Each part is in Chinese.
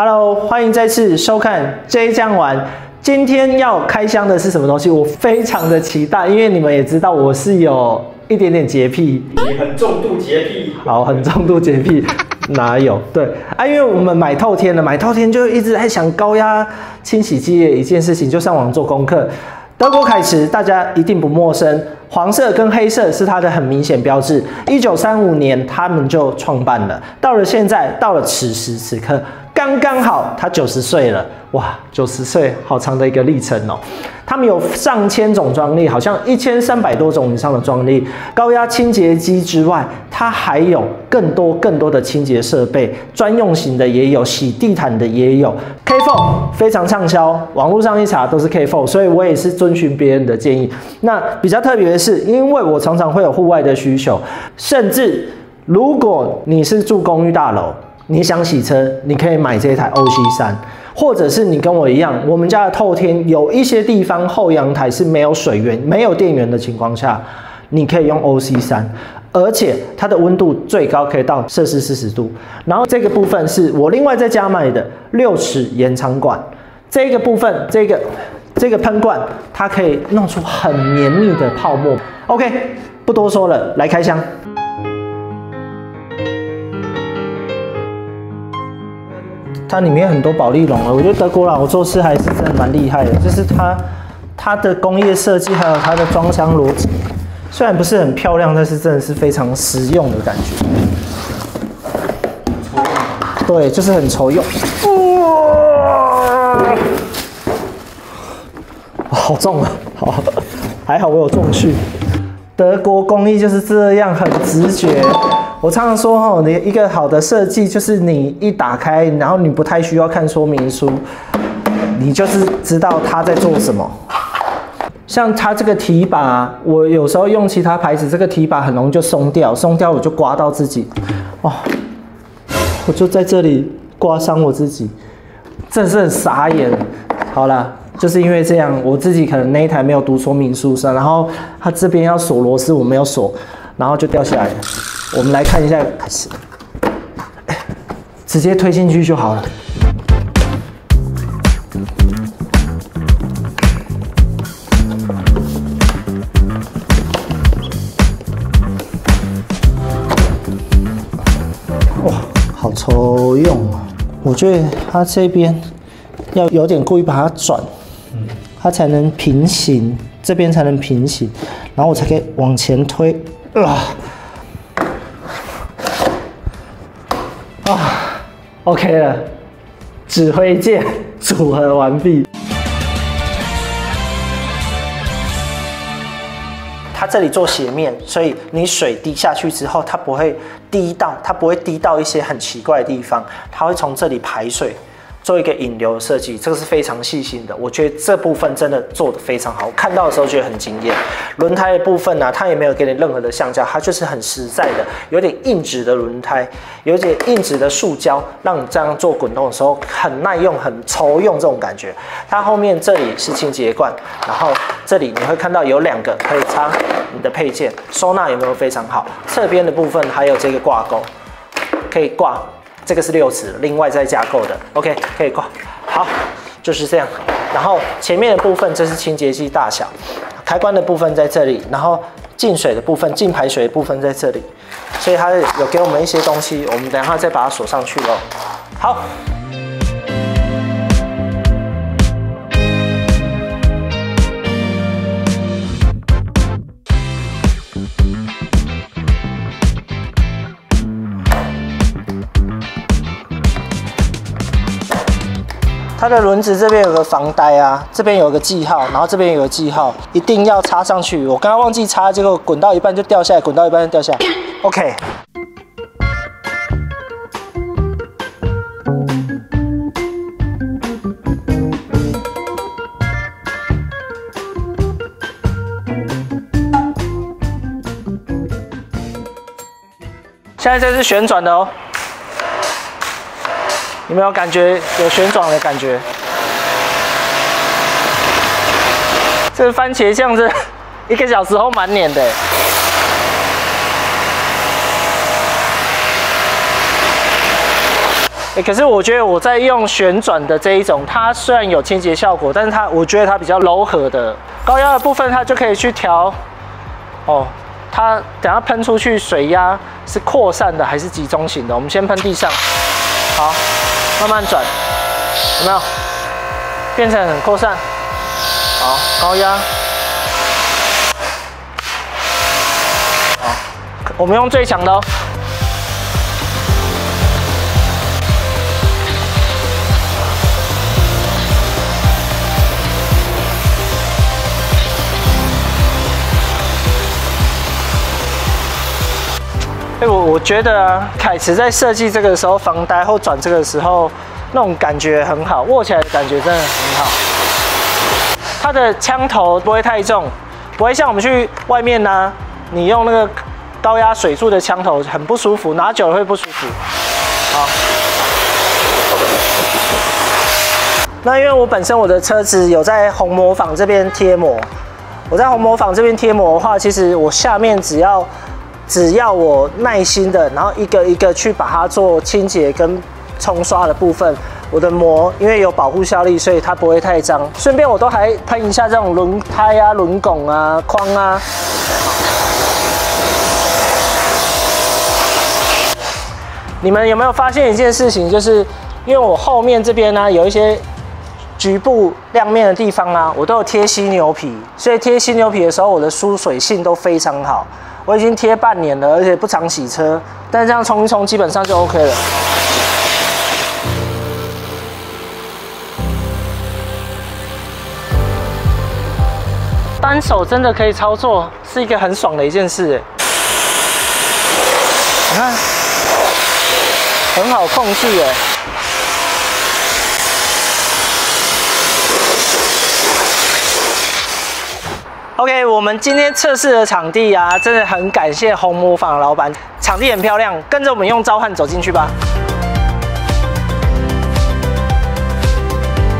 Hello， 欢迎再次收看 J 酱玩。今天要开箱的是什么东西？我非常的期待，因为你们也知道我是有一点点洁癖，你很重度洁癖。好，很重度洁癖，哪有？对啊，因为我们买透天了，买透天就一直在想高压清洗机的一件事情，就上网做功课。德国凯驰大家一定不陌生，黄色跟黑色是它的很明显标志。1935年他们就创办了，到了现在，到了此时此刻，刚刚好他90岁了，哇，90岁好长的一个历程哦。他们有上千种专利，好像1300多种以上的专利。高压清洁机之外，它还有更多的清洁设备，专用型的也有，洗地毯的也有。K4 非常畅销，网络上一查都是 K4， 所以我也是遵循别人的建议。那比较特别的是，因为我常常会有户外的需求，甚至如果你是住公寓大楼，你想洗车，你可以买这台 OC3。或者是你跟我一样，我们家的透天有一些地方后阳台是没有水源、没有电源的情况下，你可以用 OC3， 而且它的温度最高可以到摄氏40度。然后这个部分是我另外在家买的6尺延长管，这个部分这个喷罐它可以弄出很绵密的泡沫。OK， 不多说了，来开箱。它里面很多保丽龙了，我觉得德国佬做事还是真的蛮厉害的，就是它的工业设计还有它的装箱逻辑，虽然不是很漂亮，但是真的是非常实用的感觉。对，就是很抽用。哇，好重啊！好，还好我有重训。德国工艺就是这样，很直觉。我常常说你一个好的设计就是你一打开，然后你不太需要看说明书，你就是知道它在做什么。像它这个提把，我有时候用其他牌子，这个提把很容易就松掉我就刮到自己，哦，我就在这里刮伤我自己，真的是很傻眼。好啦，就是因为这样，我自己可能那一台没有读说明书上，然后它这边要锁螺丝，我没有锁，然后就掉下来了。我们来看一下，开始，直接推进去就好了。哇，好抽用啊！我觉得它这边要有点故意把它转，它才能平行，这边才能平行，然后我才可以往前推。OK 了，指挥键组合完毕。它这里做斜面，所以你水滴下去之后，它不会滴到一些很奇怪的地方，它会从这里排水，做一个引流的设计，这个是非常细心的。我觉得这部分真的做得非常好，我看到的时候觉得很惊艳。轮胎的部分呢，它也没有给你任何的橡胶，它就是很实在的，有点硬质的轮胎，有点硬质的塑胶，让你这样做滚动的时候很耐用、很抽用这种感觉。它后面这里是清洁罐，然后这里你会看到有2个可以插你的配件，收纳有没有非常好？侧边的部分还有这个挂钩，可以挂。这个是6尺，另外再加购的 ，OK， 可以挂。好，就是这样。然后前面的部分这是清洁剂大小，开关的部分在这里，然后进水的部分、进排水的部分在这里，所以它有给我们一些东西，我们等一下再把它锁上去咯。好。它的轮子这边有个防呆啊，这边有个记号，然后这边有个记号，一定要插上去。我刚刚忘记插，结果滚到一半就掉下来，滚到一半就掉下来。OK。现在这是旋转的哦。有没有感觉有旋转的感觉？这个番茄酱是1个小时后满脸的。可是我觉得我在用旋转的这一种，它虽然有清洁效果，但是我觉得它比较柔和的高压的部分，它就可以去调。哦，它等下喷出去水压是扩散的还是集中型的？我们先喷地上，好，慢慢转，有没有变成很扩散？好，高压。好，我们用最强的哦。我觉得啊，凯驰在设计这个时候防呆或转这个时候，那种感觉很好，握起来的感觉真的很好。它的枪头不会太重，不会像我们去外面呢，你用那个高压水柱的枪头很不舒服，拿久了会不舒服。好，那因为我本身我的车子有在红磨坊这边贴膜，我在红磨坊这边贴膜的话，其实我下面只要我耐心的，然后一个一个去把它做清洁跟冲刷的部分，我的膜因为有保护效力，所以它不会太脏。顺便我都还喷一下这种轮胎啊、轮拱啊、框啊。你们有没有发现一件事情？就是因为我后面这边呢有一些局部亮面的地方啊，我都有贴犀牛皮，所以贴犀牛皮的时候，我的疏水性都非常好。我已经贴半年了，而且不常洗车，但是这样冲一冲，基本上就 OK 了。单手真的可以操作，是一个很爽的一件事。你看，很好控制哎。OK， 我们今天测试的场地啊，真的很感谢红磨坊的老板，场地很漂亮，跟着我们用召唤走进去吧。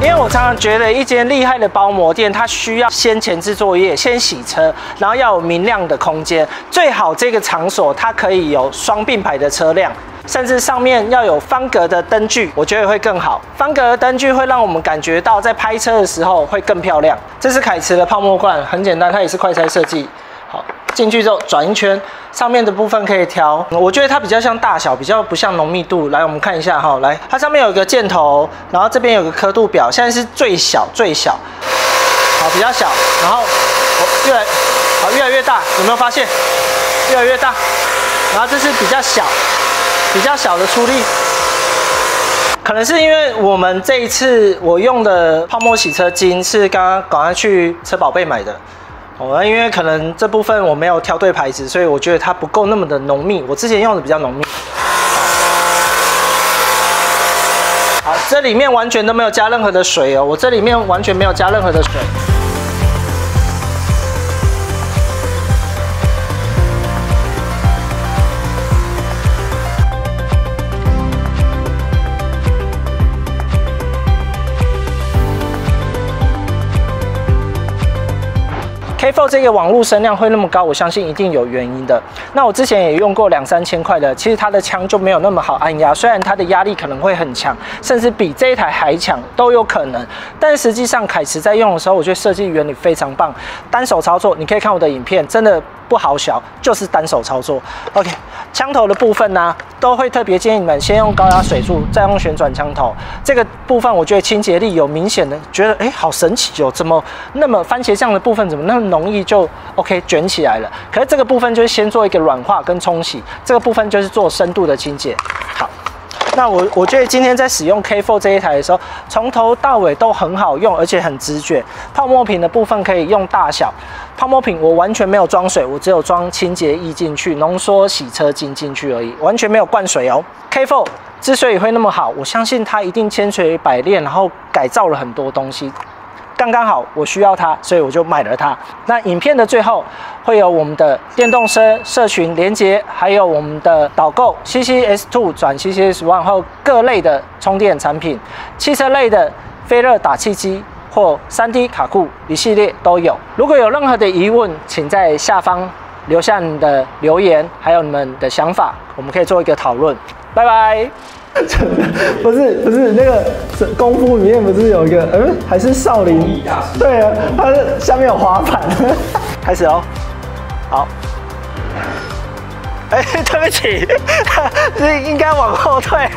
因为我常常觉得一间厉害的包膜店，它需要先前置作业，先洗车，然后要有明亮的空间，最好这个场所它可以有双并排的车辆。甚至上面要有方格的灯具，我觉得会更好。方格的灯具会让我们感觉到在拍车的时候会更漂亮。这是凯驰的泡沫罐，很简单，它也是快拆设计。好，进去之后转一圈，上面的部分可以调。我觉得它比较像大小，比较不像浓密度。来，我们看一下哈，来，它上面有一个箭头，然后这边有个刻度表，现在是最小，好，比较小，然后越来越大，有没有发现？越来越大，然后这是比较小的出力，可能是因为我们这一次我用的泡沫洗车精是刚刚赶快去车宝贝买的，因为可能这部分我没有挑对牌子，所以我觉得它不够那么的浓密。我之前用的比较浓密。好，这里面完全都没有加任何的水哦，我这里面完全没有加任何的水。K4 这个网络声量会那么高，我相信一定有原因的。那我之前也用过2、3千块的，其实它的枪就没有那么好按压，虽然它的压力可能会很强，甚至比这一台还强都有可能。但实际上凯驰在用的时候，我觉得设计原理非常棒，单手操作，你可以看我的影片，真的不好小，就是单手操作。OK， 枪头的部分呢，都会特别建议你们先用高压水柱，再用旋转枪头。这个部分我觉得清洁力有明显的，觉得好神奇哦，怎么那么番茄酱的部分怎么那么容易就 OK 卷起来了？可是这个部分就是先做一个软化跟冲洗，这个部分就是做深度的清洁。好。那我觉得今天在使用 K4 这一台的时候，从头到尾都很好用，而且很直觉。泡沫瓶的部分可以用大小，泡沫瓶我完全没有装水，我只有装清洁液进去，浓缩洗车精进去而已，完全没有灌水哦。K4 之所以会那么好，我相信它一定千锤百炼，然后改造了很多东西。刚刚好，我需要它，所以我就买了它。那影片的最后会有我们的电动车社群连结，还有我们的导购 CCS2 转 CCS1 后各类的充电产品，汽车类的飞热打气机或 3D 卡库一系列都有。如果有任何的疑问，请在下方留下你的留言，还有你们的想法，我们可以做一个讨论。拜拜。不是那个功夫里面不是有一个还是少林？对啊，它下面有滑板。开始哦，好。对不起，是应该往后退。